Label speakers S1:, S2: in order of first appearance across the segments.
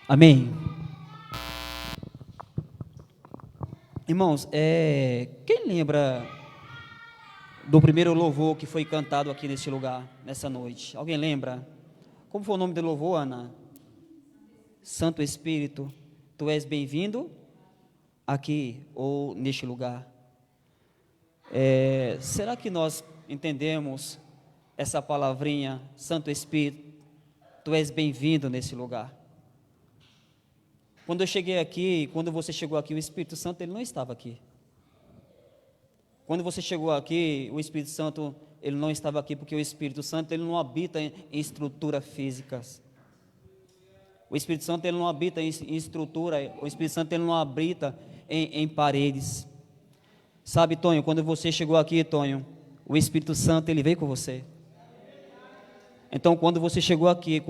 S1: Amém. Irmãos, quem lembra do primeiro louvor que foi cantado aqui neste lugar, nessa noite? Alguém lembra? Como foi o nome do louvor, Ana? Santo Espírito, tu és bem-vindo aqui ou neste lugar. Será que nós entendemos essa palavrinha, Santo Espírito, tu és bem-vindo nesse lugar? Quando eu cheguei aqui, quando você chegou aqui, o Espírito Santo ele não estava aqui. Quando você chegou aqui, o Espírito Santo ele não estava aqui, porque o Espírito Santo ele não habita em estruturas físicas. O Espírito Santo ele não habita em estrutura, o Espírito Santo ele não habita em paredes. Sabe, Tonho, quando você chegou aqui, Tonho, o Espírito Santo ele veio com você. Então, quando você chegou aqui,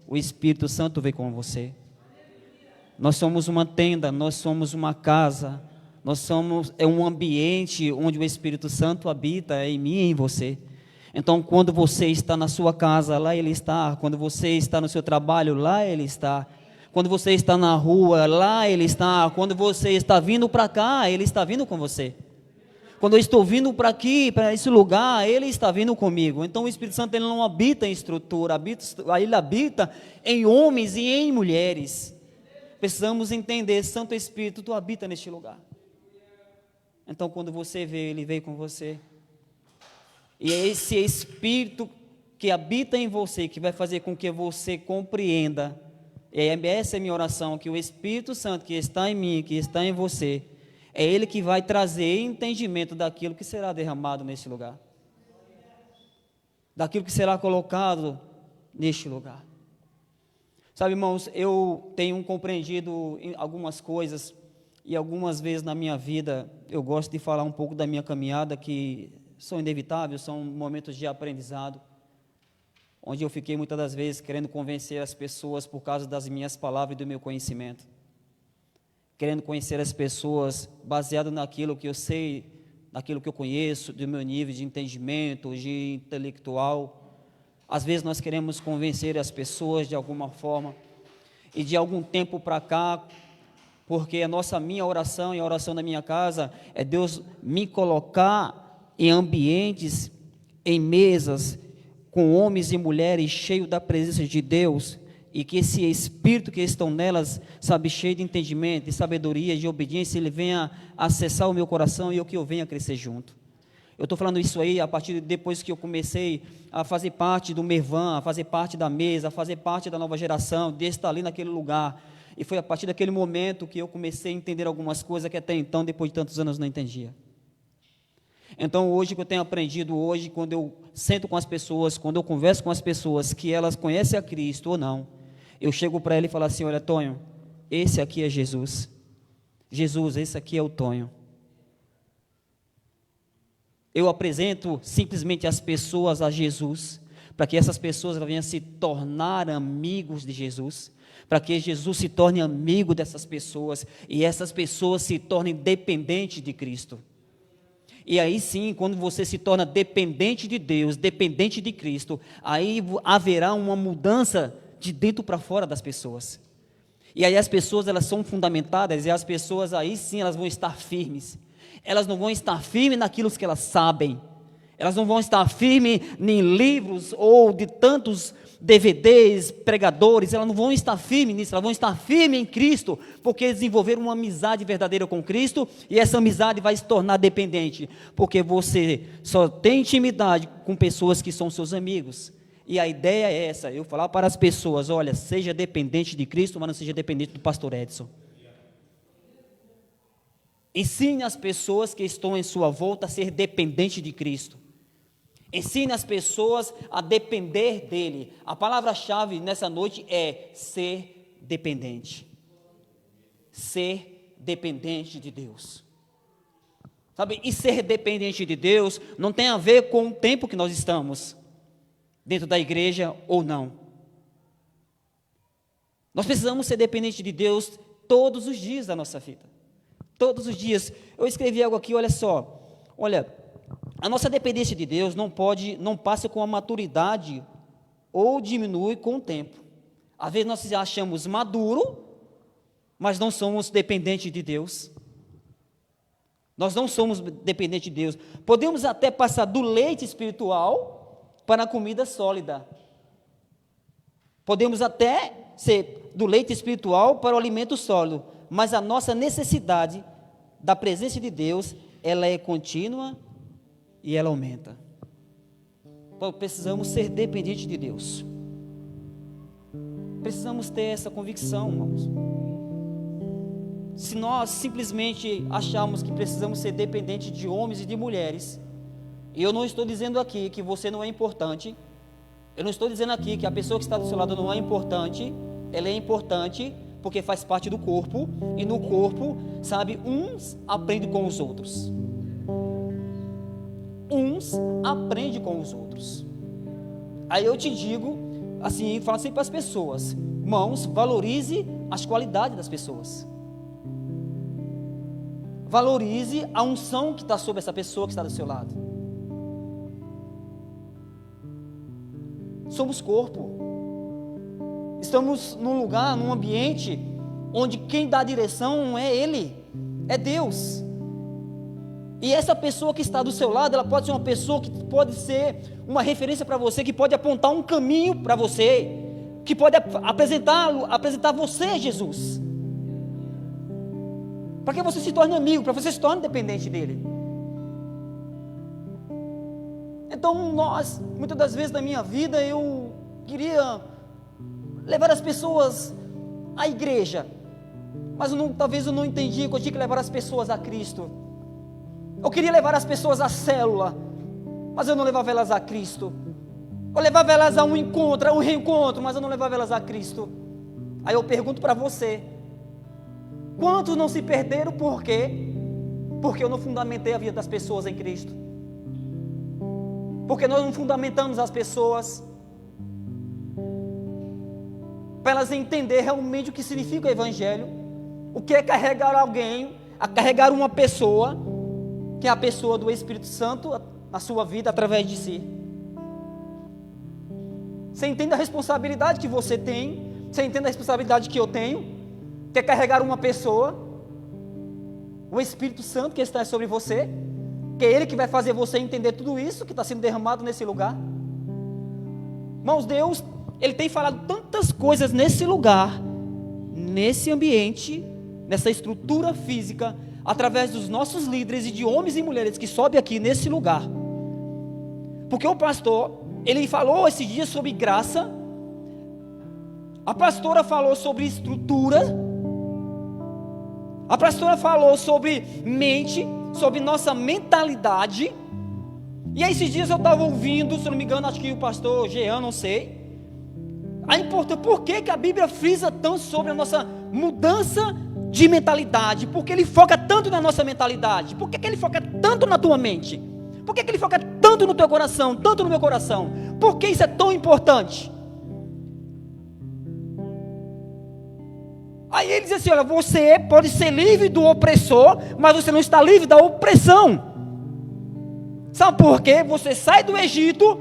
S1: o Espírito Santo veio com você. Nós somos uma tenda, nós somos uma casa, nós somos um ambiente onde o Espírito Santo habita em mim e em você. Então, quando você está na sua casa, lá Ele está. Quando você está no seu trabalho, lá Ele está. Quando você está na rua, lá Ele está. Quando você está vindo para cá, Ele está vindo com você. Quando eu estou vindo para aqui, para esse lugar, Ele está vindo comigo. Então, o Espírito Santo ele não habita em estrutura, Ele habita em homens e em mulheres. Precisamos entender, Santo Espírito, tu habita neste lugar. Então, quando você vê, Ele veio com você. E é esse Espírito que habita em você, que vai fazer com que você compreenda. E essa é a minha oração, que o Espírito Santo que está em mim, que está em você, é Ele que vai trazer entendimento daquilo que será derramado neste lugar. Daquilo que será colocado neste lugar. Sabe, irmãos, eu tenho compreendido algumas coisas e algumas vezes na minha vida eu gosto de falar um pouco da minha caminhada, que são inevitáveis, são momentos de aprendizado, onde eu fiquei muitas das vezes querendo convencer as pessoas por causa das minhas palavras e do meu conhecimento, querendo conhecer as pessoas baseado naquilo que eu sei, naquilo que eu conheço, do meu nível de entendimento, de intelectual. Às vezes nós queremos convencer as pessoas de alguma forma, e de algum tempo para cá, porque minha oração e a oração da minha casa é Deus me colocar em ambientes, em mesas, com homens e mulheres cheios da presença de Deus, e que esse Espírito que estão nelas, sabe, cheio de entendimento, de sabedoria, de obediência, ele venha acessar o meu coração e que eu venha crescer junto. Eu estou falando isso aí a partir de depois que eu comecei a fazer parte do Mervan, a fazer parte da mesa, a fazer parte da nova geração, de estar ali naquele lugar. E foi a partir daquele momento que eu comecei a entender algumas coisas que até então, depois de tantos anos, não entendia. Então, hoje que eu tenho aprendido, hoje, quando eu sento com as pessoas, quando eu converso com as pessoas, que elas conhecem a Cristo ou não, eu chego para ela e falo assim: olha, Tonho, esse aqui é Jesus. Jesus, esse aqui é o Tonho. Eu apresento simplesmente as pessoas a Jesus, para que essas pessoas venham se tornar amigos de Jesus, para que Jesus se torne amigo dessas pessoas, e essas pessoas se tornem dependentes de Cristo. E aí sim, quando você se torna dependente de Deus, dependente de Cristo, aí haverá uma mudança de dentro para fora das pessoas. E aí as pessoas, elas são fundamentadas, e as pessoas aí sim, elas vão estar firmes. Elas não vão estar firmes naquilo que elas sabem, elas não vão estar firmes em livros ou de tantos DVDs, pregadores, elas não vão estar firmes nisso, elas vão estar firmes em Cristo, porque desenvolveram uma amizade verdadeira com Cristo, e essa amizade vai se tornar dependente, porque você só tem intimidade com pessoas que são seus amigos. E a ideia é essa, eu falar para as pessoas: olha, seja dependente de Cristo, mas não seja dependente do pastor Edson. Ensine as pessoas que estão em sua volta a ser dependente de Cristo. Ensine as pessoas a depender dEle. A palavra-chave nessa noite é ser dependente. Ser dependente de Deus. Sabe, e ser dependente de Deus não tem a ver com o tempo que nós estamos dentro da igreja ou não. Nós precisamos ser dependentes de Deus todos os dias da nossa vida. Todos os dias. Eu escrevi algo aqui, olha só. Olha, a nossa dependência de Deus não passa com a maturidade ou diminui com o tempo. Às vezes nós achamos maduro, mas não somos dependentes de Deus. Nós não somos dependentes de Deus. Podemos até passar do leite espiritual para a comida sólida. Podemos até ser do leite espiritual para o alimento sólido, mas a nossa necessidade da presença de Deus, ela é contínua e ela aumenta. Então, precisamos ser dependentes de Deus. Precisamos ter essa convicção, irmãos. Se nós simplesmente acharmos que precisamos ser dependentes de homens e de mulheres, e eu não estou dizendo aqui que você não é importante, eu não estou dizendo aqui que a pessoa que está do seu lado não é importante, ela é importante porque faz parte do corpo, e no corpo, sabe, uns aprendem com os outros. Uns aprendem com os outros. Aí eu te digo, assim, falo assim para as pessoas, irmãos, valorize as qualidades das pessoas. Valorize a unção que está sobre essa pessoa que está do seu lado. Somos corpo. Estamos num lugar, num ambiente, onde quem dá a direção não é Ele, é Deus. E essa pessoa que está do seu lado, ela pode ser uma pessoa que pode ser uma referência para você, que pode apontar um caminho para você, que pode apresentar você a Jesus. Para que você se torne amigo, para que você se torne dependente dele. Então nós, muitas das vezes na minha vida, eu queria levar as pessoas à igreja, mas talvez eu não entendi que eu tinha que levar as pessoas a Cristo. Eu queria levar as pessoas à célula, mas eu não levava elas a Cristo. Eu levava elas a um encontro, a um reencontro, mas eu não levava elas a Cristo. Aí eu pergunto para você, quantos não se perderam por quê? Porque eu não fundamentei a vida das pessoas em Cristo. Porque nós não fundamentamos as pessoas para elas entenderem realmente o que significa o Evangelho, o que é carregar alguém, a carregar uma pessoa, que é a pessoa do Espírito Santo na sua vida através de si. Você entende a responsabilidade que você tem? Você entende a responsabilidade que eu tenho? Que é carregar uma pessoa, o Espírito Santo que está sobre você, que é Ele que vai fazer você entender tudo isso que está sendo derramado nesse lugar. Irmãos, Deus, Ele tem falado tantas coisas nesse lugar, nesse ambiente, nessa estrutura física, através dos nossos líderes e de homens e mulheres que sobem aqui nesse lugar. Porque o pastor, ele falou esses dias sobre graça, a pastora falou sobre estrutura, a pastora falou sobre mente, sobre nossa mentalidade. E aí esses dias eu estava ouvindo, se não me engano, acho que o pastor Jean, não sei, a importância, por que a Bíblia frisa tanto sobre a nossa mudança de mentalidade? Por que ele foca tanto na nossa mentalidade? Por que ele foca tanto na tua mente? Por que ele foca tanto no teu coração, tanto no meu coração? Por que isso é tão importante? Aí ele diz assim, olha, você pode ser livre do opressor, mas você não está livre da opressão. Sabe por quê? Você sai do Egito,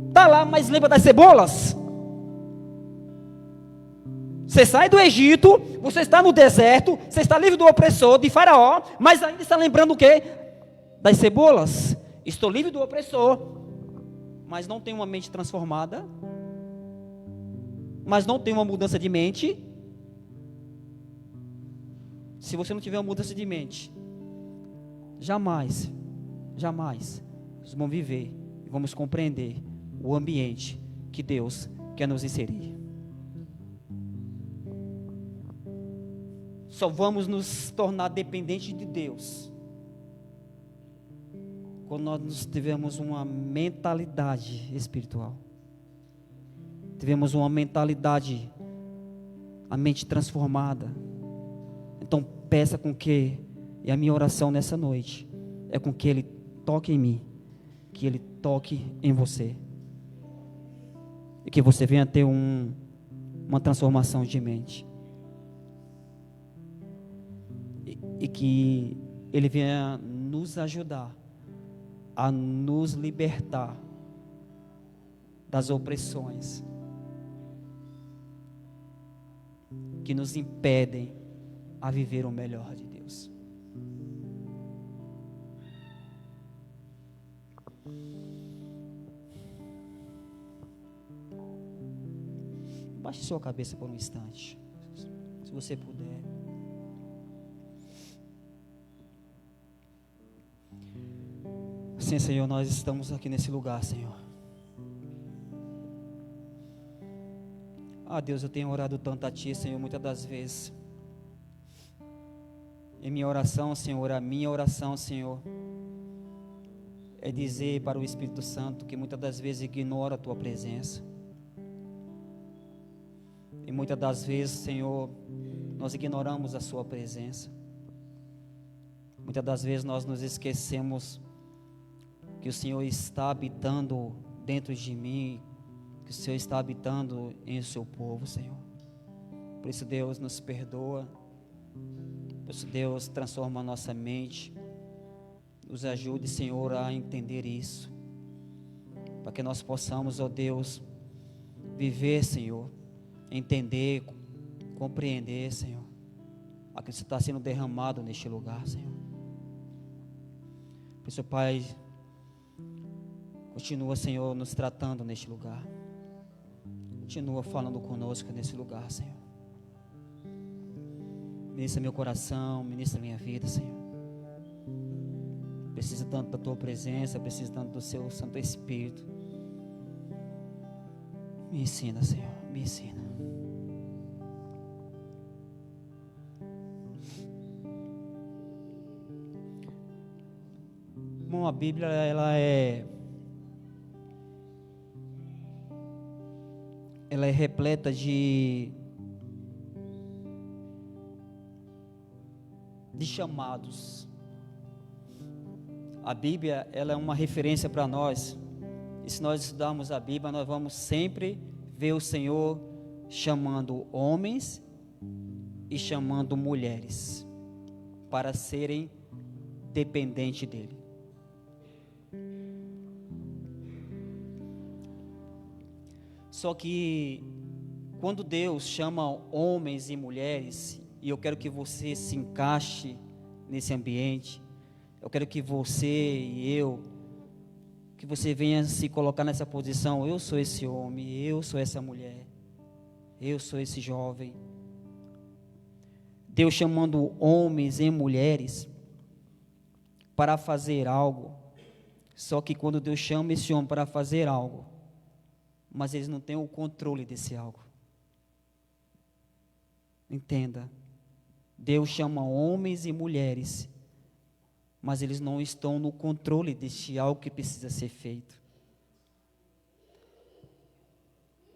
S1: está lá, mas lembra das cebolas? Você sai do Egito, você está no deserto, você está livre do opressor, de Faraó, mas ainda está lembrando o quê? Das cebolas. Estou livre do opressor, mas não tenho uma mente transformada, mas não tenho uma mudança de mente. Se você não tiver uma mudança de mente, jamais vamos viver e vamos compreender o ambiente que Deus quer nos inserir. Só vamos nos tornar dependentes de Deus quando nós tivermos uma mentalidade espiritual, tivermos uma mentalidade, a mente transformada. Então peça com que, e a minha oração nessa noite é com que Ele toque em mim, que Ele toque em você, e que você venha ter uma transformação de mente, e que Ele venha nos ajudar a nos libertar das opressões, que nos impedem a viver o melhor de Deus. Baixe sua cabeça por um instante, se você puder. Sim, Senhor, nós estamos aqui nesse lugar, Senhor. Deus, eu tenho orado tanto a Ti, Senhor, muitas das vezes. Em minha oração, Senhor, a minha oração, Senhor, é dizer para o Espírito Santo que muitas das vezes ignora a Tua presença. E muitas das vezes, Senhor, nós ignoramos a Sua presença. Muitas das vezes nós nos esquecemos que o Senhor está habitando dentro de mim, que o Senhor está habitando em o seu povo, Senhor. Por isso, Deus, nos perdoa. Por isso, Deus, transforma a nossa mente. Nos ajude, Senhor, a entender isso. Para que nós possamos, ó Deus, viver, Senhor, entender, compreender, Senhor, aquilo que está sendo derramado neste lugar, Senhor. Por isso, Pai, continua, Senhor, nos tratando neste lugar. Continua falando conosco nesse lugar, Senhor. Ministra meu coração, ministra minha vida, Senhor. Preciso tanto da Tua presença, preciso tanto do Seu Santo Espírito. Me ensina, Senhor, me ensina. Bom, a Bíblia, ela é repleta de chamados. A Bíblia, ela é uma referência para nós. E se nós estudarmos a Bíblia, nós vamos sempre ver o Senhor chamando homens e chamando mulheres para serem dependentes dEle. Só que quando Deus chama homens e mulheres, e eu quero que você se encaixe nesse ambiente, eu quero que você e eu, que você venha se colocar nessa posição: eu sou esse homem, eu sou essa mulher, eu sou esse jovem. Deus chamando homens e mulheres para fazer algo. Só que quando Deus chama esse homem para fazer algo, mas eles não têm o controle desse algo. Entenda, Deus chama homens e mulheres, mas eles não estão no controle deste algo que precisa ser feito.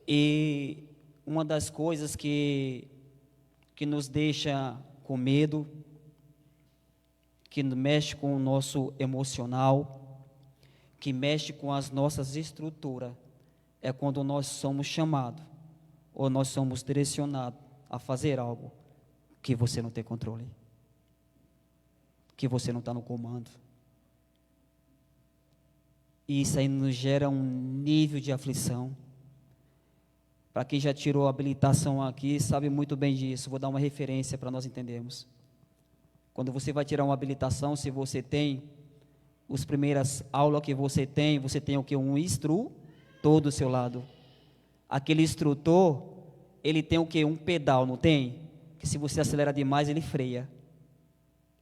S1: E uma das coisas que nos deixa com medo, que mexe com o nosso emocional, que mexe com as nossas estruturas, é quando nós somos chamados, ou nós somos direcionados a fazer algo que você não tem controle, que você não está no comando. E isso aí nos gera um nível de aflição. Para quem já tirou a habilitação aqui, sabe muito bem disso. Vou dar uma referência para nós entendermos. Quando você vai tirar uma habilitação, se você tem, as primeiras aulas que você tem o que? Um instrutor do seu lado. Aquele instrutor, ele tem o que? Um pedal, não tem? Que se você acelera demais, ele freia.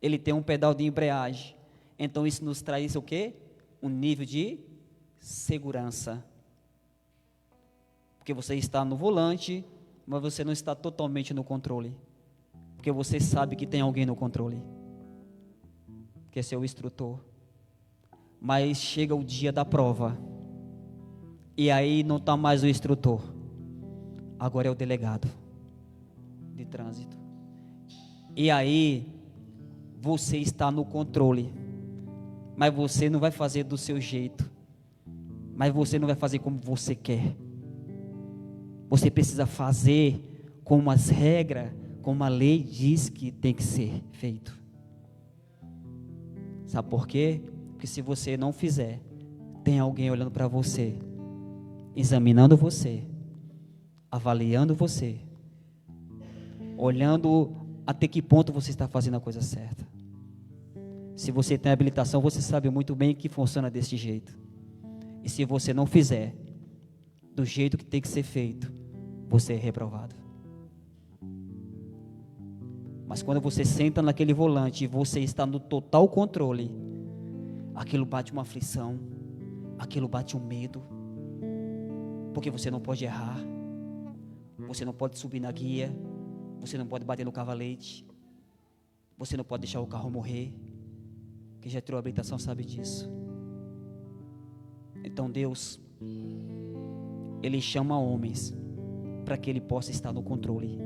S1: Ele tem um pedal de embreagem. Então isso nos traz o quê? Um nível de segurança. Porque você está no volante, mas você não está totalmente no controle. Porque você sabe que tem alguém no controle, que é seu instrutor. Mas chega o dia da prova, e aí não está mais o instrutor, agora é o delegado de trânsito. E aí você está no controle, mas você não vai fazer do seu jeito, mas você não vai fazer como você quer. Você precisa fazer como as regras, como a lei diz que tem que ser feito. Sabe por quê? Porque se você não fizer, tem alguém olhando para você, examinando você, avaliando você, olhando até que ponto você está fazendo a coisa certa. Se você tem habilitação, você sabe muito bem que funciona desse jeito. E se você não fizer do jeito que tem que ser feito, você é reprovado. Mas quando você senta naquele volante e você está no total controle, aquilo bate uma aflição, aquilo bate um medo, porque você não pode errar, você não pode subir na guia, você não pode bater no cavalete, você não pode deixar o carro morrer. Quem já tirou a habilitação sabe disso. Então Deus, Ele chama homens para que Ele possa estar no controle.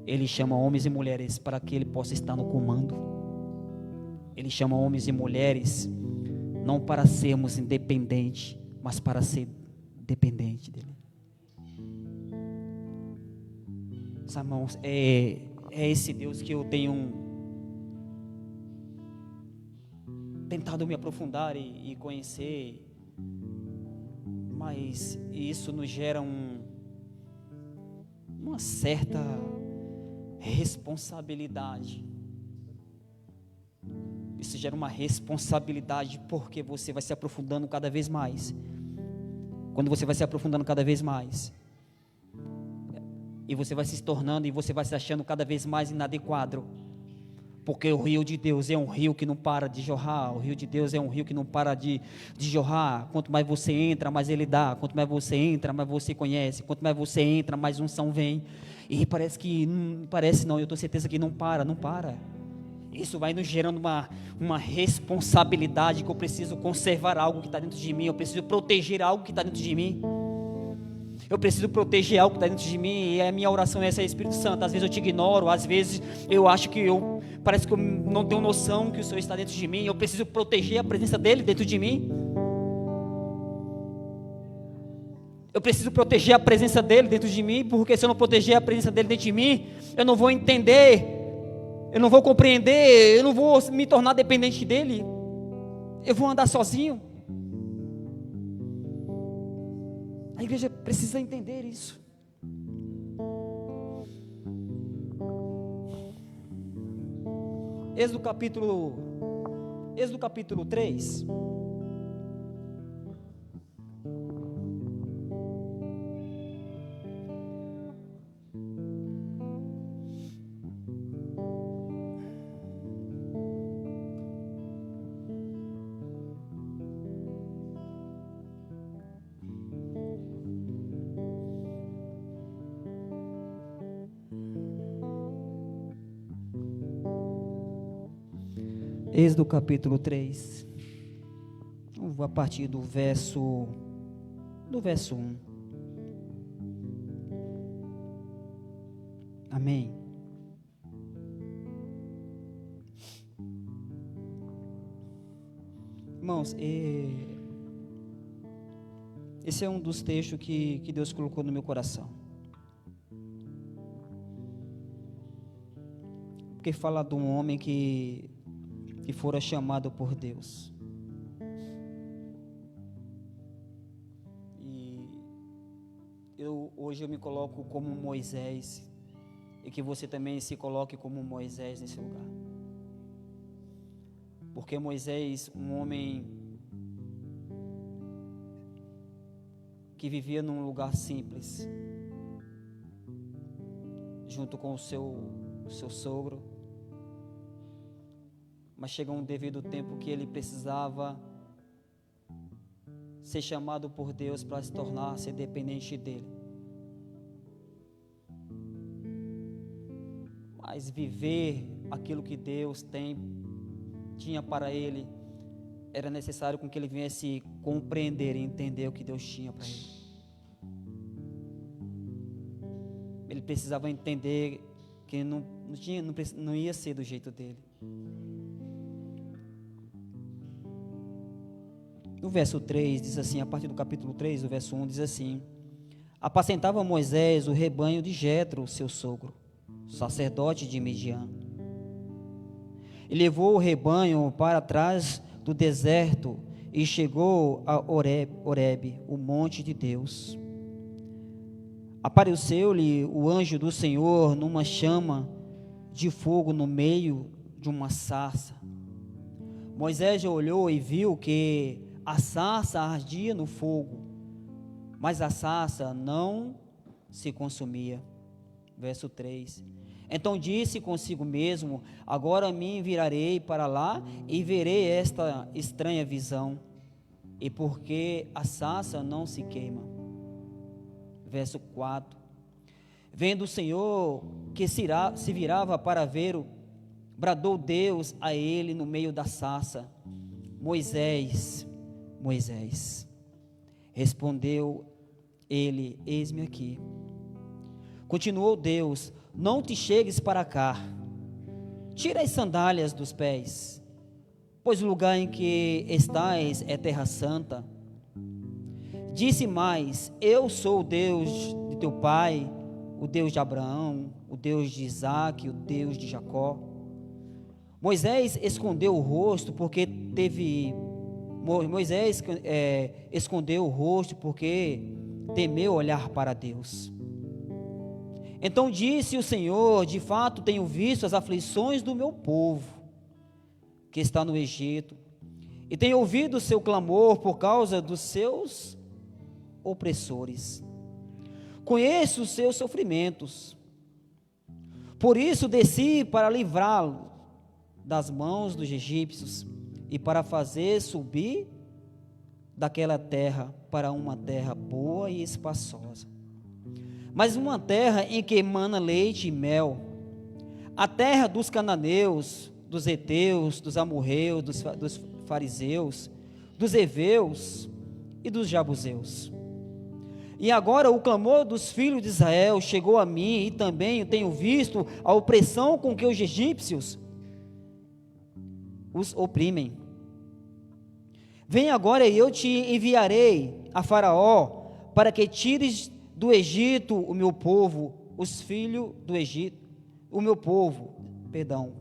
S1: Ele chama homens e mulheres para que Ele possa estar no comando. Ele chama homens e mulheres não para sermos independentes, mas para ser dependente dEle. Irmãos, é esse Deus que eu tenho tentado me aprofundar e conhecer, mas isso nos gera uma certa responsabilidade. Isso gera uma responsabilidade, porque você vai se aprofundando cada vez mais. Quando você vai se aprofundando cada vez mais, e você vai se tornando, e você vai se achando cada vez mais inadequado, porque o rio de Deus é um rio que não para de jorrar. O rio de Deus é um rio que não para de jorrar. Quanto mais você entra, mais Ele dá. Quanto mais você entra, mais você conhece. Quanto mais você entra, mais unção vem. E parece não, eu tenho certeza que não para. Isso vai nos gerando uma responsabilidade, que eu preciso conservar algo que está dentro de mim. Eu preciso proteger algo que está dentro de mim. Eu preciso proteger algo que está dentro de mim. E a minha oração é essa, Espírito Santo. Às vezes eu te ignoro, às vezes eu acho que parece que eu não tenho noção que o Senhor está dentro de mim. Eu preciso proteger a presença dEle dentro de mim. Eu preciso proteger a presença dEle dentro de mim, porque se eu não proteger a presença dEle dentro de mim, eu não vou entender, eu não vou compreender, eu não vou me tornar dependente dEle. Eu vou andar sozinho. A igreja precisa entender isso. Êxodo capítulo 3. Êxodo capítulo 3, a partir do verso 1. Amém. Irmãos, esse é um dos textos que Deus colocou no meu coração, porque fala de um homem que fora chamado por Deus. E hoje eu me coloco como Moisés, e que você também se coloque como Moisés nesse lugar. Porque Moisés, um homem que vivia num lugar simples, junto com o seu sogro, mas chegou um devido tempo que ele precisava ser chamado por Deus para se tornar, ser dependente dele. Mas viver aquilo que Deus tinha para ele, era necessário com que ele viesse compreender e entender o que Deus tinha para ele. Ele precisava entender que não ia ser do jeito dele. No verso 3 diz assim, a partir do capítulo 3, o verso 1 diz assim: apacentava Moisés o rebanho de Jetro, seu sogro, sacerdote de Midian. E levou o rebanho para trás do deserto e chegou a Horebe, o monte de Deus. Apareceu-lhe o anjo do Senhor numa chama de fogo no meio de uma sarça. Moisés já olhou e viu que a sarça ardia no fogo, mas a sarça não se consumia. Verso 3. Então disse consigo mesmo: agora me virarei para lá e verei esta estranha visão, e porque a sarça não se queima. Verso 4. Vendo o Senhor que se virava para ver-o, bradou Deus a ele no meio da sarça: Moisés, Moisés. Respondeu ele: eis-me aqui. Continuou Deus: não te chegues para cá, tira as sandálias dos pés, pois o lugar em que estás é terra santa. Disse mais: eu sou o Deus de teu pai, o Deus de Abraão, o Deus de Isaque, o Deus de Jacó. Moisés escondeu o rosto porque temeu olhar para Deus. Então disse o Senhor: de fato tenho visto as aflições do meu povo, que está no Egito, e tenho ouvido o seu clamor por causa dos seus opressores. Conheço os seus sofrimentos, por isso desci para livrá-lo das mãos dos egípcios e para fazer subir daquela terra para uma terra boa e espaçosa, mas uma terra em que emana leite e mel, a terra dos cananeus, dos heteus, dos amorreus, dos fariseus, dos heveus e dos jabuseus. E agora o clamor dos filhos de Israel chegou a mim, e também tenho visto a opressão com que os egípcios os oprimem. Vem agora e eu te enviarei a Faraó, para que tires do Egito o meu povo, os filhos do Egito, o meu povo,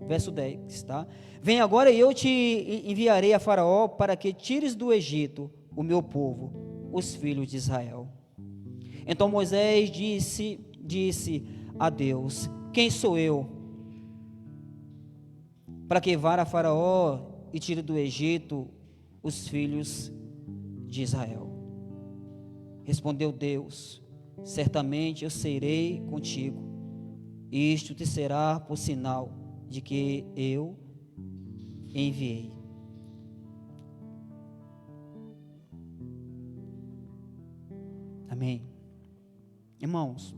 S1: verso 10, tá? Vem agora e eu te enviarei a Faraó, para que tires do Egito o meu povo, os filhos de Israel. Então Moisés disse a Deus: quem sou eu para que vá a Faraó e tire do Egito os filhos de Israel? Respondeu Deus: certamente eu serei contigo, e isto te será por sinal de que eu enviei. Amém. Irmãos,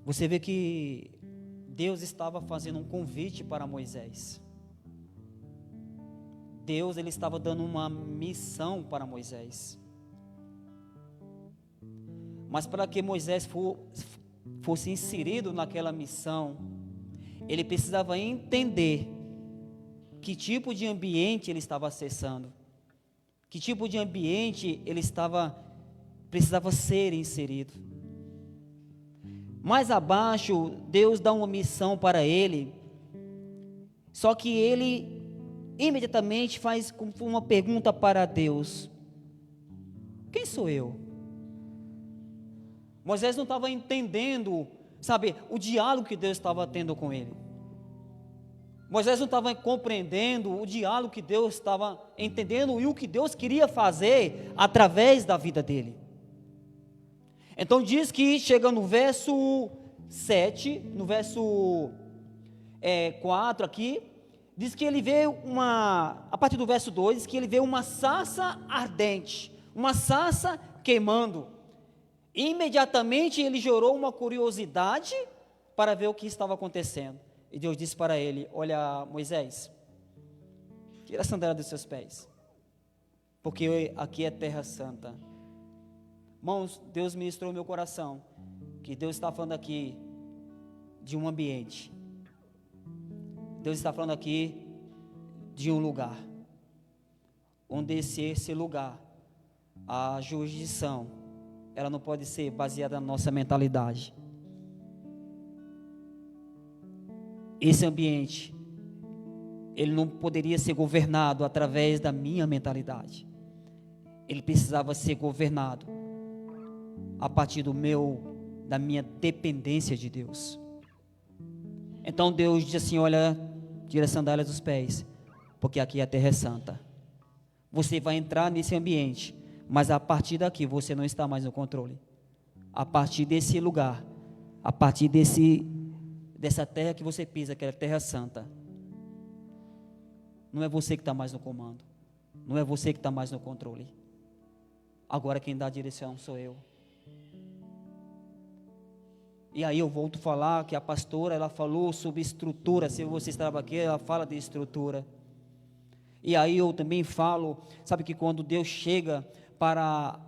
S1: você vê que Deus estava fazendo um convite para Moisés. Deus, ele estava dando uma missão para Moisés. Mas para que Moisés fosse inserido naquela missão, ele precisava entender que tipo de ambiente ele estava acessando, que tipo de ambiente ele precisava ser inserido. Mais abaixo, Deus dá uma missão para ele, só que ele imediatamente faz uma pergunta para Deus: quem sou eu? Moisés não estava entendendo, o diálogo que Deus estava tendo com ele. Moisés não estava compreendendo o diálogo que Deus estava entendendo e o que Deus queria fazer através da vida dele. Então diz que chega no verso 7, no verso 4 aqui, diz que ele vê a partir do verso 2, diz que ele vê uma sarça ardente, uma sarça queimando. Imediatamente ele gerou uma curiosidade para ver o que estava acontecendo. E Deus disse para ele: olha, Moisés, tira a sandália dos seus pés, porque aqui é terra santa. Irmãos, Deus ministrou meu coração, que Deus está falando aqui de um ambiente. Deus está falando aqui de um lugar, onde esse lugar, a jurisdição, ela não pode ser baseada na nossa mentalidade. Esse ambiente, ele não poderia ser governado através da minha mentalidade. Ele precisava ser governado a partir da minha dependência de Deus. Então Deus diz assim: olha, tira as sandálias dos pés, porque aqui a terra é santa. Você vai entrar nesse ambiente, mas a partir daqui você não está mais no controle. A partir desse lugar, a partir dessa terra que você pisa, que é a terra santa, não é você que está mais no comando, não é você que está mais no controle. Agora quem dá a direção sou eu. E aí eu volto a falar que a pastora, ela falou sobre estrutura. Se você estava aqui, ela fala de estrutura. E aí eu também falo, sabe, que quando Deus chega para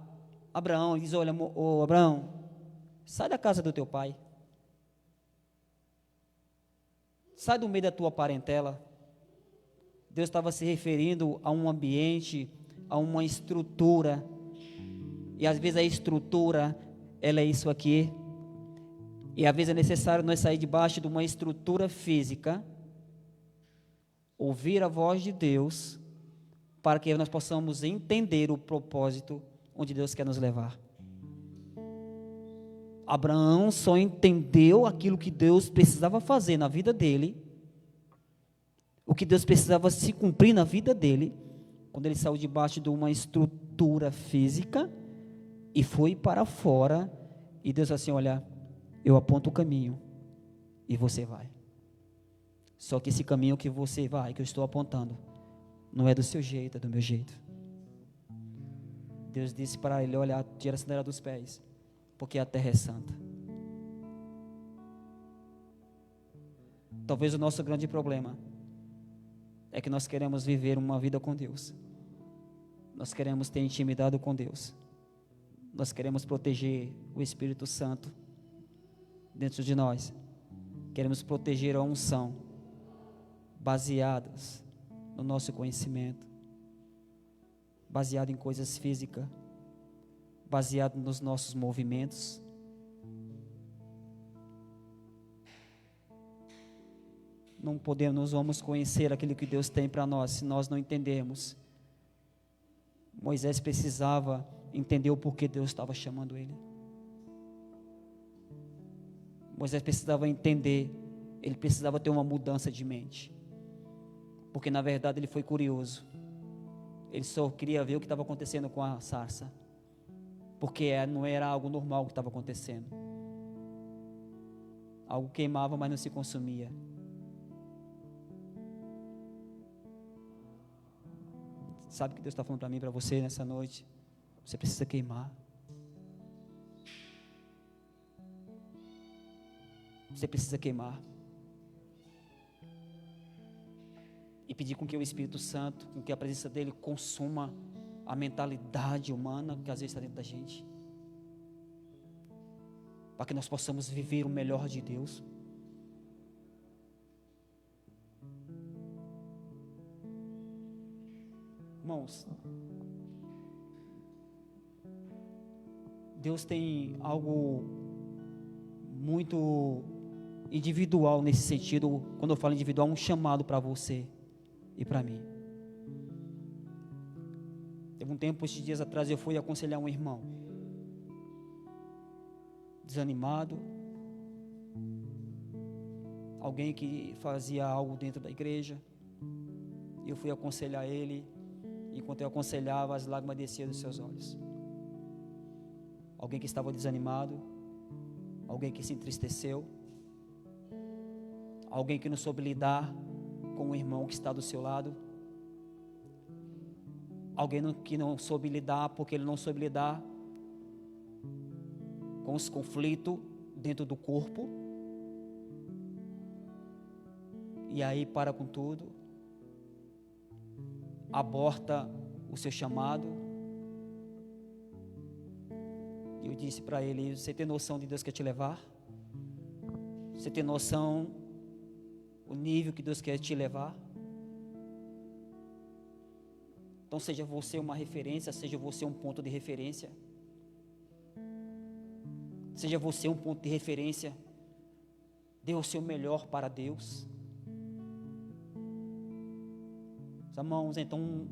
S1: Abraão e diz: olha, Abraão, sai da casa do teu pai, sai do meio da tua parentela. Deus estava se referindo a um ambiente, a uma estrutura. E às vezes a estrutura, ela é isso aqui. E às vezes é necessário nós sair debaixo de uma estrutura física, ouvir a voz de Deus, para que nós possamos entender o propósito onde Deus quer nos levar. Abraão só entendeu aquilo que Deus precisava fazer na vida dele, o que Deus precisava se cumprir na vida dele, quando ele saiu debaixo de uma estrutura física e foi para fora. E Deus assim: olha, eu aponto o caminho e você vai. Só que esse caminho que você vai, que eu estou apontando, não é do seu jeito, é do meu jeito. Deus disse para ele: olha, tira a sandália dos pés, porque a terra é santa. Talvez o nosso grande problema é que nós queremos viver uma vida com Deus. Nós queremos ter intimidade com Deus. Nós queremos proteger o Espírito Santo dentro de nós. Queremos proteger a unção, baseadas no nosso conhecimento, baseado em coisas físicas, baseado nos nossos movimentos. Não podemos, vamos conhecer aquilo que Deus tem para nós se nós não entendermos. Moisés precisava entender o porquê Deus estava chamando ele. Moisés precisava entender, ele precisava ter uma mudança de mente, porque na verdade ele foi curioso, ele só queria ver o que estava acontecendo com a sarça, porque não era algo normal o que estava acontecendo, algo queimava, mas não se consumia. Sabe o que Deus está falando para mim e para você nessa noite? Você precisa queimar. Você precisa queimar. E pedir com que o Espírito Santo, com que a presença dele consuma a mentalidade humana que às vezes está dentro da gente, para que nós possamos viver o melhor de Deus. Irmãos, Deus tem algo muito individual nesse sentido. Quando eu falo individual, um chamado para você e para mim. Teve um tempo, esses dias atrás, eu fui aconselhar um irmão desanimado, alguém que fazia algo dentro da igreja. Eu fui aconselhar ele. Enquanto eu aconselhava, as lágrimas desciam dos seus olhos. Alguém que estava desanimado, alguém que se entristeceu, alguém que não soube lidar com o irmão que está do seu lado, alguém que não soube lidar porque ele não soube lidar com os conflitos dentro do corpo, e aí para com tudo, aborta o seu chamado. Eu disse para ele: você tem noção de Deus quer te levar? Você tem noção o nível que Deus quer te levar? Então seja você uma referência, seja você um ponto de referência. Seja você um ponto de referência. Dê o seu melhor para Deus. Irmãos, então,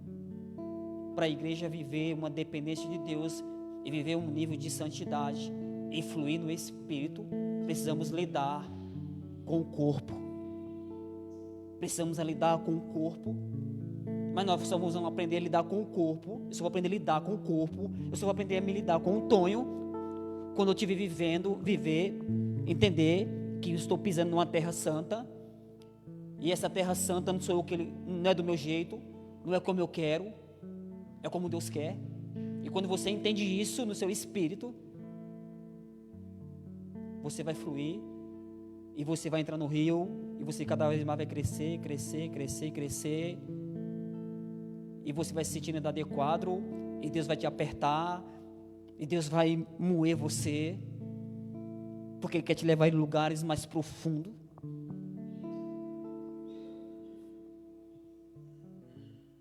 S1: para a igreja viver uma dependência de Deus, e viver um nível de santidade e fluir no Espírito, precisamos lidar com o corpo. Precisamos lidar com o corpo. Mas nós só vamos aprender a lidar com o corpo. Eu só vou aprender a lidar com o corpo. Eu só vou aprender a me lidar com o Tonho quando eu estiver viver, entender que eu estou pisando numa terra santa. E essa terra santa não sou eu, não é do meu jeito, não é como eu quero, é como Deus quer. E quando você entende isso no seu espírito, você vai fluir e você vai entrar no rio e você cada vez mais vai crescer. E você vai se sentindo inadequado e Deus vai te apertar e Deus vai moer você, porque Ele quer te levar em lugares mais profundos.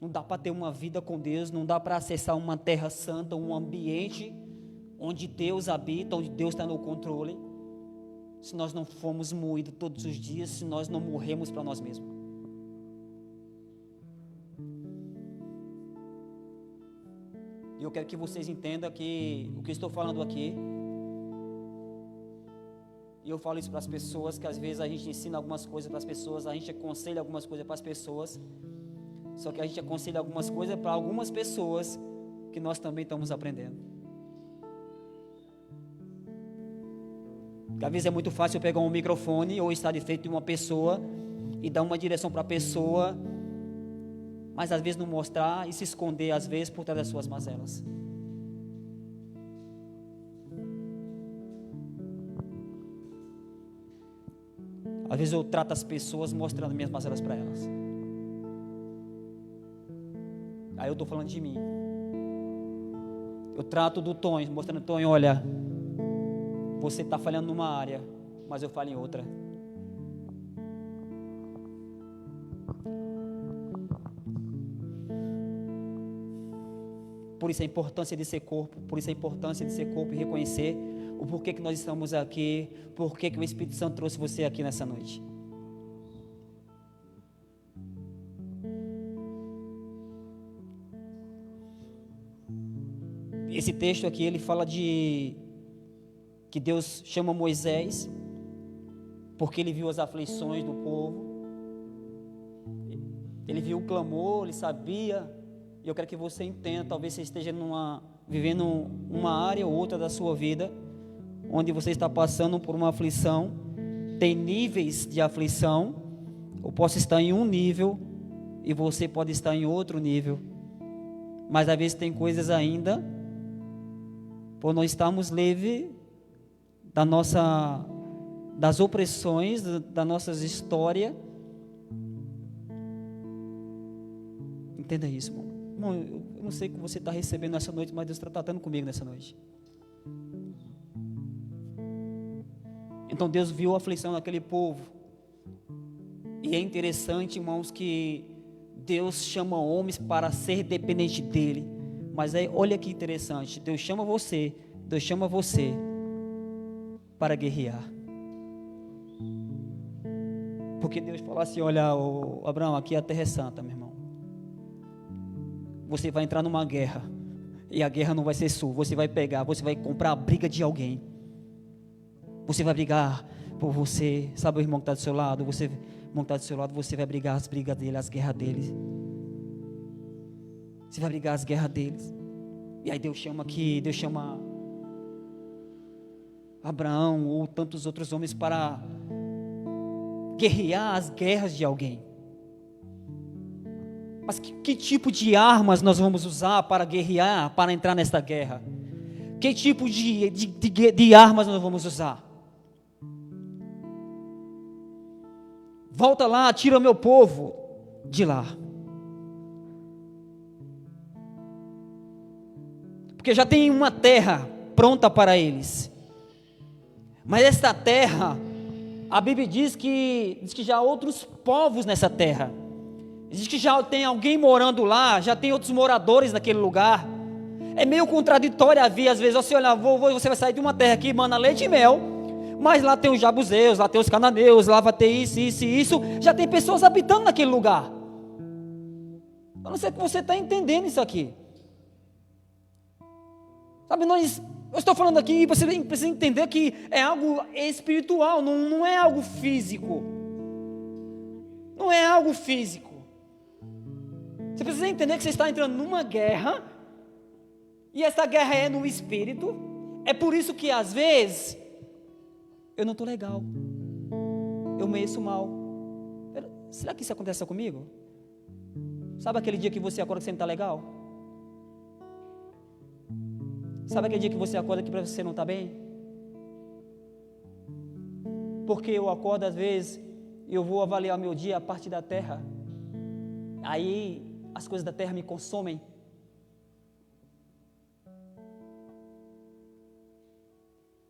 S1: Não dá para ter uma vida com Deus, não dá para acessar uma terra santa, um ambiente onde Deus habita, onde Deus está no controle, se nós não formos moídos todos os dias, se nós não morremos para nós mesmos. E eu quero que vocês entendam que o que eu estou falando aqui, e eu falo isso para as pessoas, que às vezes a gente ensina algumas coisas para as pessoas, a gente aconselha algumas coisas para as pessoas, só que a gente aconselha algumas coisas para algumas pessoas que nós também estamos aprendendo. Porque às vezes é muito fácil eu pegar um microfone ou estar de frente de uma pessoa e dar uma direção para a pessoa, mas às vezes não mostrar e se esconder às vezes por trás das suas mazelas. Às vezes eu trato as pessoas mostrando minhas mazelas para elas. Aí eu estou falando de mim. Eu trato do Tonho, mostrando, Tonho, olha, você está falhando numa área, mas eu falho em outra. Por isso a importância de ser corpo, e reconhecer o porquê que nós estamos aqui, porquê que o Espírito Santo trouxe você aqui nessa noite. Esse texto aqui, ele fala de que Deus chama Moisés, porque ele viu as aflições do povo, ele viu o clamor, ele sabia, e eu quero que você entenda, talvez você esteja vivendo uma área ou outra da sua vida, onde você está passando por uma aflição, tem níveis de aflição, eu posso estar em um nível, e você pode estar em outro nível, mas às vezes tem coisas ainda, por não estarmos livres das opressões, da nossa história. Entenda isso, irmão. Irmão, eu não sei o que você está recebendo nessa noite, mas Deus está tratando comigo nessa noite. Então Deus viu a aflição daquele povo. E é interessante, irmãos, que Deus chama homens para ser dependente dEle. Mas aí, olha que interessante, Deus chama você para guerrear. Porque Deus fala assim, olha, Abraão, aqui a terra é santa, meu irmão. Você vai entrar numa guerra, e a guerra não vai ser sua, você vai comprar a briga de alguém. Você vai brigar por você, sabe o irmão que está do seu lado, você vai brigar as brigas dele, as guerras dele. Você vai brigar as guerras deles. E aí Deus chama Abraão ou tantos outros homens para guerrear as guerras de alguém. Mas que tipo de armas nós vamos usar para guerrear, para entrar nesta guerra? Que tipo de armas nós vamos usar? Volta lá, tira o meu povo de lá. Porque já tem uma terra pronta para eles. Mas esta terra, a Bíblia diz que já há outros povos nessa terra. Diz que já tem alguém morando lá, já tem outros moradores naquele lugar. É meio contraditório a vida, às vezes, você olha, você vai sair de uma terra aqui, mana leite e mel, mas lá tem os jabuseus, lá tem os cananeus, lá vai ter isso, já tem pessoas habitando naquele lugar. Eu não sei se você está entendendo isso aqui. Sabe, eu estou falando aqui e você precisa entender que é algo espiritual, não é algo físico. Não é algo físico. Você precisa entender que você está entrando numa guerra, e essa guerra é no espírito. É por isso que às vezes eu não estou legal, eu mereço mal. Será que isso acontece comigo? Sabe aquele dia que você acorda que você não está legal? Sabe aquele dia que você acorda que para você não está bem? Porque eu acordo às vezes e eu vou avaliar meu dia a partir da terra. Aí as coisas da terra me consomem.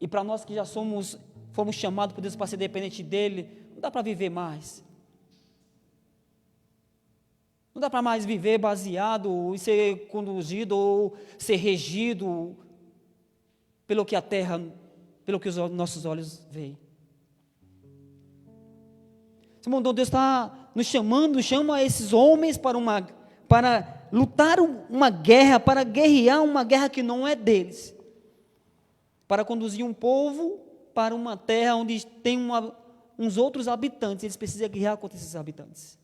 S1: E para nós que já fomos chamados por Deus para ser dependente dEle, não dá para viver mais. Não dá para mais viver baseado e ser conduzido ou ser regido pelo que a terra, pelo que os nossos olhos veem. Irmão, Deus está nos chamando, chama esses homens para lutar uma guerra, para guerrear uma guerra que não é deles. Para conduzir um povo para uma terra onde tem uns outros habitantes, eles precisam guerrear contra esses habitantes.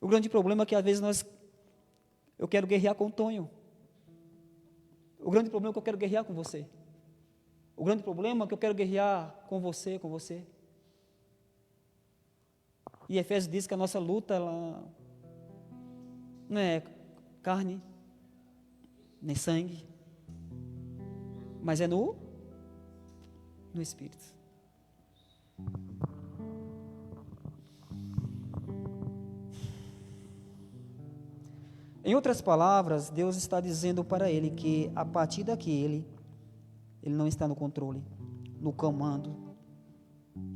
S1: O grande problema é que às vezes eu quero guerrear com o Tonho. O grande problema é que eu quero guerrear com você. O grande problema é que eu quero guerrear com você. E Efésios diz que a nossa luta, ela não é carne, nem sangue, mas é no Espírito. Em outras palavras, Deus está dizendo para ele que a partir daqui ele não está no controle, no comando,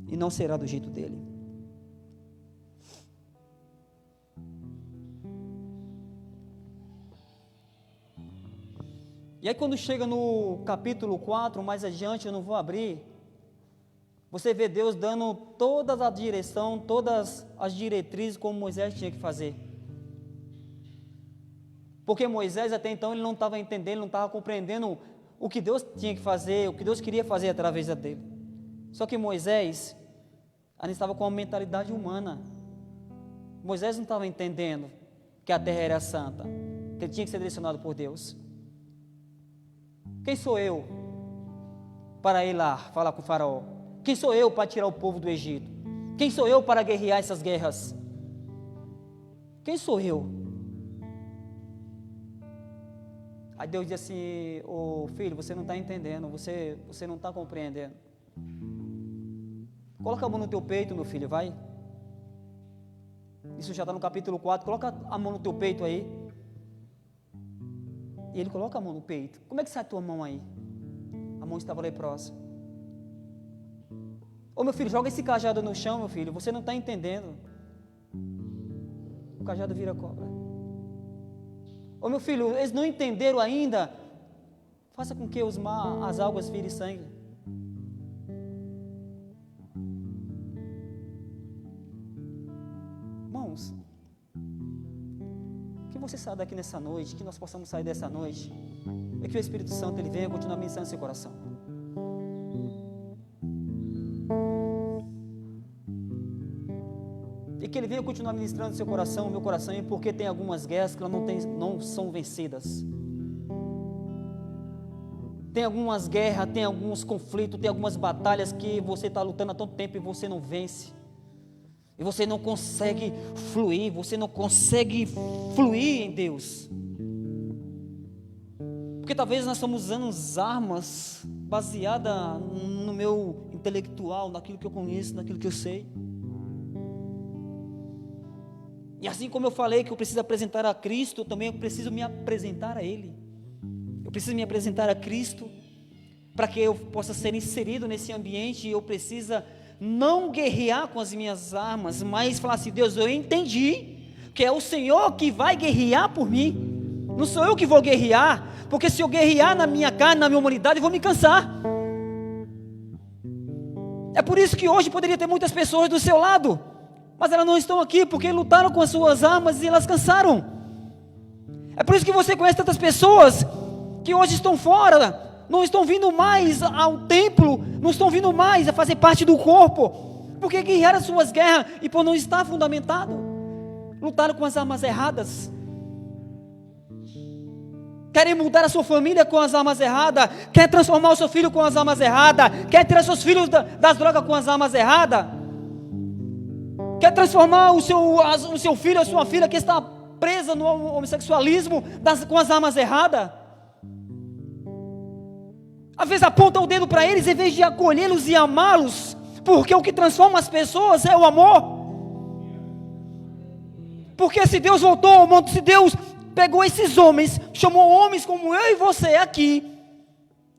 S1: e não será do jeito dele. E aí quando chega no capítulo 4, mais adiante, eu não vou abrir, você vê Deus dando toda a direção, todas as diretrizes como Moisés tinha que fazer. Porque Moisés até então ele não estava entendendo, não estava compreendendo o que Deus tinha que fazer, o que Deus queria fazer através dele. Só que Moisés ainda estava com uma mentalidade humana. Moisés não estava entendendo que a terra era santa, que ele tinha que ser direcionado por Deus. Quem sou eu para ir lá falar com o faraó? Quem sou eu para tirar o povo do Egito? Quem sou eu para guerrear essas guerras? Quem sou eu? Aí Deus diz assim: ô filho, você não está entendendo, você não está compreendendo. Coloca a mão no teu peito, meu filho, vai. Isso já está no capítulo 4, coloca a mão no teu peito aí. E ele coloca a mão no peito. Como é que sai a tua mão aí? A mão estava leprosa. Ô meu filho, joga esse cajado no chão, meu filho, você não está entendendo. O cajado vira cobra. Ô meu filho, eles não entenderam ainda. Faça com que as águas virem sangue. Irmãos, que você saia daqui nessa noite, que nós possamos sair dessa noite, é que o Espírito Santo ele venha continuar ministrando no seu coração. E que ele venha continuar ministrando no seu coração, no meu coração, porque tem algumas guerras que não são vencidas. Tem algumas guerras, tem alguns conflitos, tem algumas batalhas que você está lutando há tanto tempo e você não vence. E você não consegue fluir, em Deus. Porque talvez nós estamos usando armas baseadas no meu intelectual, naquilo que eu conheço, naquilo que eu sei. E assim como eu falei que eu preciso apresentar a Cristo, eu também preciso me apresentar a Ele. Eu preciso me apresentar a Cristo para que eu possa ser inserido nesse ambiente. E eu preciso não guerrear com as minhas armas, mas falar assim: Deus, eu entendi que é o Senhor que vai guerrear por mim. Não sou eu que vou guerrear, porque se eu guerrear na minha carne, na minha humanidade, eu vou me cansar. É por isso que hoje poderia ter muitas pessoas do seu lado, mas elas não estão aqui porque lutaram com as suas armas e elas cansaram. É por isso que você conhece tantas pessoas que hoje estão fora, não estão vindo mais ao templo, não estão vindo mais a fazer parte do corpo, porque guerrearam suas guerras e por não estar fundamentado, lutaram com as armas erradas. Querem mudar a sua família com as armas erradas, quer transformar o seu filho com as armas erradas, quer tirar seus filhos das drogas com as armas erradas, quer transformar o seu filho, a sua filha que está presa no homossexualismo com as armas erradas. Às vezes aponta o dedo para eles em vez de acolhê-los e amá-los, porque o que transforma as pessoas é o amor. Porque se Deus voltou ao mundo, se Deus pegou esses homens, chamou homens como eu e você aqui,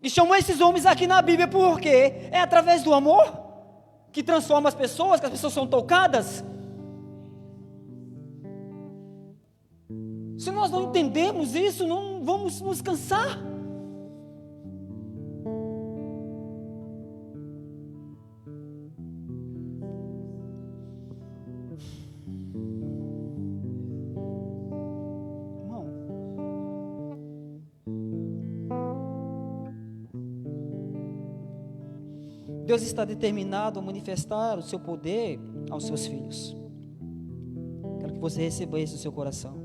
S1: e chamou esses homens aqui na Bíblia, porque é através do amor que transforma as pessoas, que as pessoas são tocadas. Se nós não entendemos isso, não vamos nos cansar. Deus está determinado a manifestar o seu poder aos seus filhos. Quero que você receba isso no seu coração.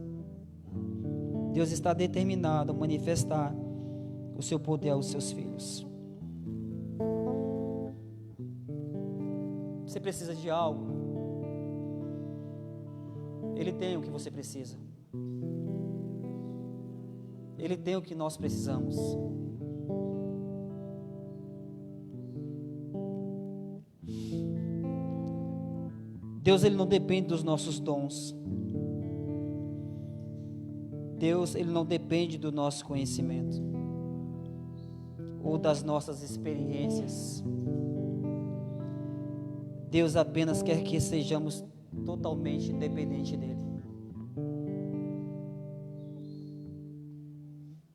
S1: Deus está determinado a manifestar o seu poder aos seus filhos. Você precisa de algo, Ele tem o que você precisa. Ele tem o que nós precisamos. Deus, Ele não depende dos nossos dons. Deus, Ele não depende do nosso conhecimento ou das nossas experiências. Deus apenas quer que sejamos totalmente dependentes dEle.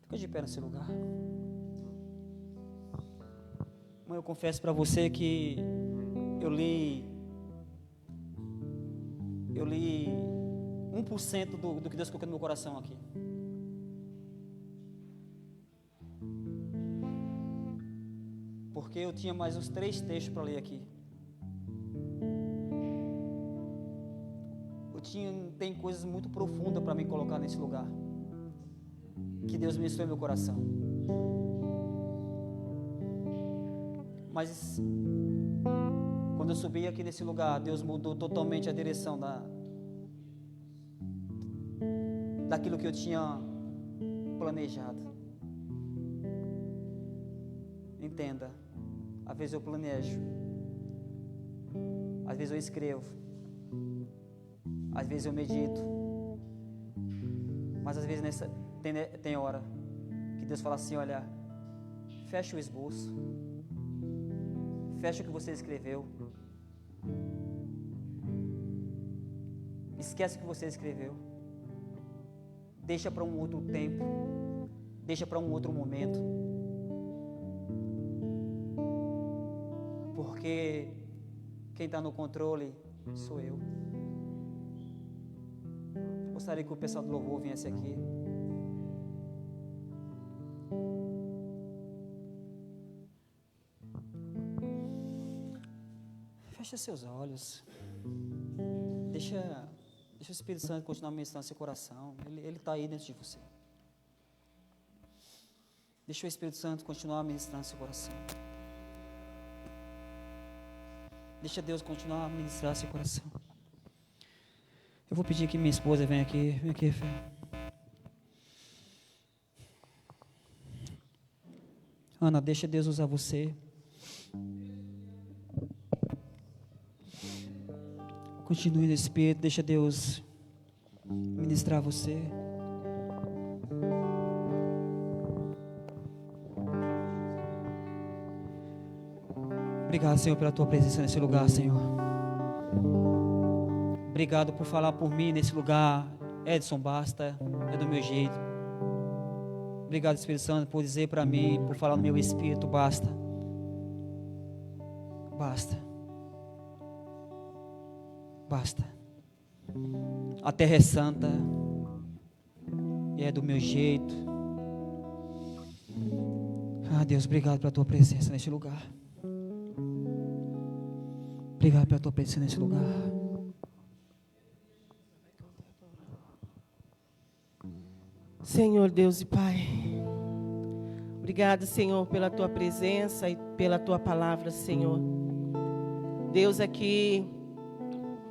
S1: Fica de pé nesse lugar. Mãe, eu confesso para você que eu li 1% do que Deus colocou no meu coração aqui. Porque eu tinha mais uns 3 textos para ler aqui. Tem coisas muito profundas para me colocar nesse lugar, que Deus ministrou no meu coração. Mas quando eu subi aqui nesse lugar, Deus mudou totalmente a direção daquilo que eu tinha planejado. Entenda, às vezes eu planejo, às vezes eu escrevo, às vezes eu medito, mas às vezes tem hora que Deus fala assim: olha, fecha o esboço, fecha o que você escreveu, esquece o que você escreveu, deixa para um outro tempo, deixa para um outro momento, porque quem está no controle sou eu. Gostaria que o pessoal do louvor viesse aqui. Feche seus olhos. Deixa o Espírito Santo continuar ministrando seu coração. Ele está aí dentro de você. Deixa o Espírito Santo continuar ministrando seu coração. Deixa Deus continuar a ministrar seu coração. Eu vou pedir que minha esposa venha aqui. Vem aqui, Fê. Ana, deixa Deus usar você. Continue no Espírito, deixa Deus ministrar você. Obrigado, Senhor, pela tua presença nesse lugar, Senhor. Obrigado por falar por mim nesse lugar. Edson, basta, é do meu jeito. Obrigado, Espírito Santo, por dizer para mim, por falar no meu espírito, basta. Basta. Basta. A terra é santa e é do meu jeito. Ah, Deus, obrigado pela tua presença neste lugar. Obrigado pela tua presença nesse lugar.
S2: Senhor Deus e Pai, obrigado, Senhor, pela tua presença e pela tua palavra, Senhor. Deus, aqui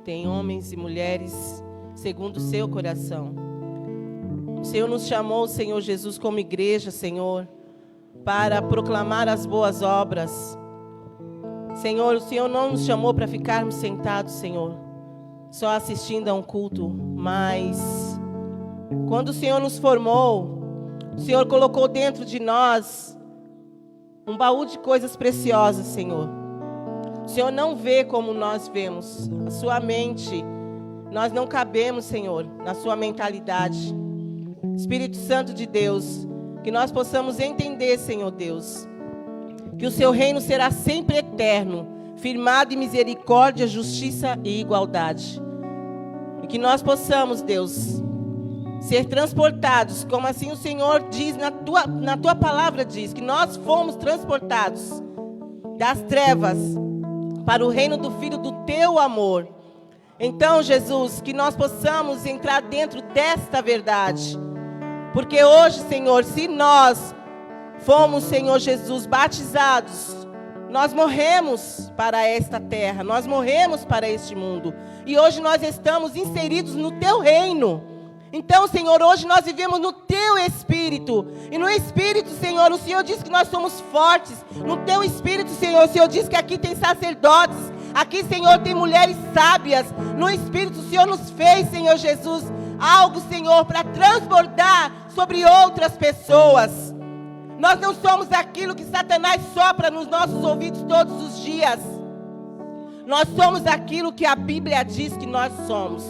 S2: tem homens e mulheres segundo o seu coração. O Senhor nos chamou, Senhor Jesus, como igreja, Senhor, para proclamar as boas obras. Senhor, o Senhor não nos chamou para ficarmos sentados, Senhor, só assistindo a um culto, mas quando o Senhor nos formou, o Senhor colocou dentro de nós um baú de coisas preciosas, Senhor. O Senhor não vê como nós vemos. A sua mente, nós não cabemos, Senhor, na sua mentalidade. Espírito Santo de Deus, que nós possamos entender, Senhor Deus, que o seu reino será sempre eterno, firmado em misericórdia, justiça e igualdade. E que nós possamos, Deus, ser transportados, como assim o Senhor diz, na tua palavra diz, que nós fomos transportados das trevas para o reino do Filho do teu amor. Então, Jesus, que nós possamos entrar dentro desta verdade. Porque hoje, Senhor, se nós fomos, Senhor Jesus, batizados, nós morremos para esta terra, nós morremos para este mundo. E hoje nós estamos inseridos no teu reino. Então, Senhor, hoje nós vivemos no teu Espírito. E no Espírito, Senhor, o Senhor diz que nós somos fortes. No teu Espírito, Senhor, o Senhor diz que aqui tem sacerdotes. Aqui, Senhor, tem mulheres sábias. No Espírito, o Senhor nos fez, Senhor Jesus, algo, Senhor, para transbordar sobre outras pessoas. Nós não somos aquilo que Satanás sopra nos nossos ouvidos todos os dias. Nós somos aquilo que a Bíblia diz que nós somos.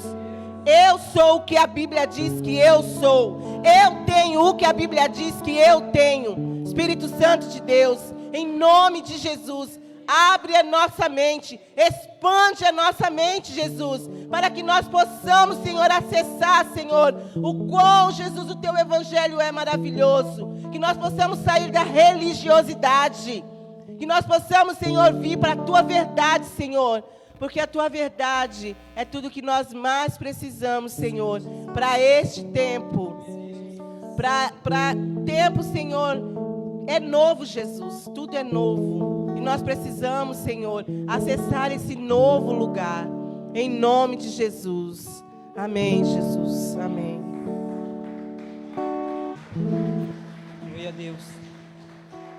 S2: Eu sou o que a Bíblia diz que eu sou. Eu tenho o que a Bíblia diz que eu tenho. Espírito Santo de Deus, em nome de Jesus, abre a nossa mente, expande a nossa mente, Jesus, para que nós possamos, Senhor, acessar, Senhor, o quão, Jesus, o teu evangelho é maravilhoso. Que nós possamos sair da religiosidade. Que nós possamos, Senhor, vir para a tua verdade, Senhor. Porque a tua verdade é tudo que nós mais precisamos, Senhor, para este tempo. Para tempo, Senhor, é novo, Jesus, tudo é novo. E nós precisamos, Senhor, acessar esse novo lugar. Em nome de Jesus. Amém, Jesus. Amém.
S1: Glória a Deus.